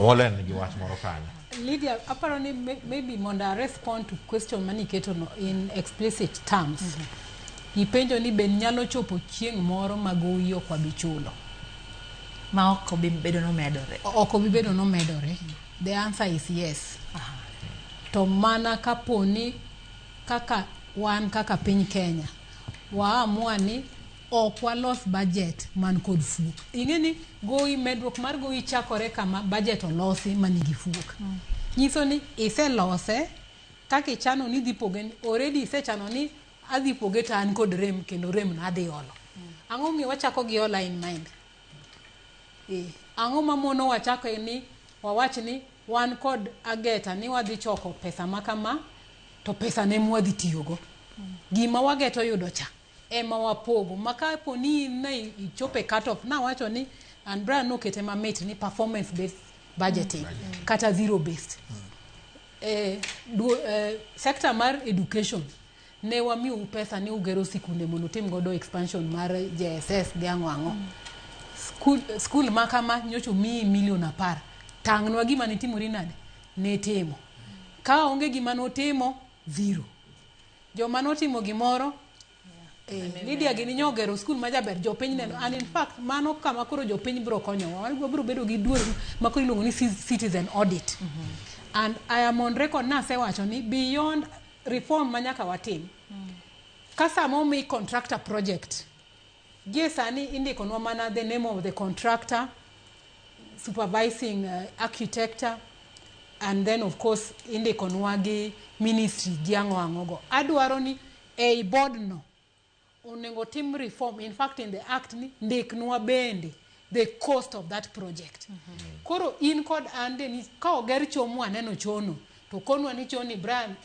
Mollen gi wach moro kanyo. Lydia, apparently maybe Monda respond to question mani keto no in explicit terms. Ipenjo ni ben nyalo chopo chieng' moro ma gowi ok wabi chulo. Ma ok obi bedo no medore. Ok obi bedo no medore. The answer is yes. To mana kaponi kaka wan kaka piny Kenya waamua ni ok walos budget man kod fuok. Ing'eni gowi medruok mar gowi chakore kama budget olosi manigi fuok. Nyiso ni iselose kaka ichano ni dhi poge, already isechano ni adhi poge to an kod rem kendo rem na adhi olo. Ang'o miyo wachako gi hola in mind? Ang'o mamono wachako ni wawach ni wan kod ageta ni wadhi choko pesa makama to pesa ne mwadhi tiyogo. Gima wageto yudo cha ema wapogo maka poni na ichope cut off na wacho ni and Brian no kete mamit ni performance based budgeting kata zero based. Sector mar education ne wamiyo pesa ni ugero sikunde mondo tim godo expansion mar JSS gi ang'o. School makama nyocho mi milion 10. Tang'nwa gima ni timori nade ne timo. Ka onge gima no timo zero. Joma notimo gimoro Lydia gini nyogero school majaber jopiny neno, and in fact mano kama koro jopiny bro konyowa bro bedo gi duol makoro iluongo ni citizen audit. And I am on record na sewacho ni beyond reform manyaka watim kasa mo mi contractor project sani indikonwa mana the name of the contractor supervising architecture, and then of course indikonwa gi ministry gi ang'o go. Adwaro ni a board no onengo tim reform. In fact in the act ni ndiknwa bende the cost of that project. Koro in kod ande ni ka oger chomo aneno chono to konwa ni choni Brian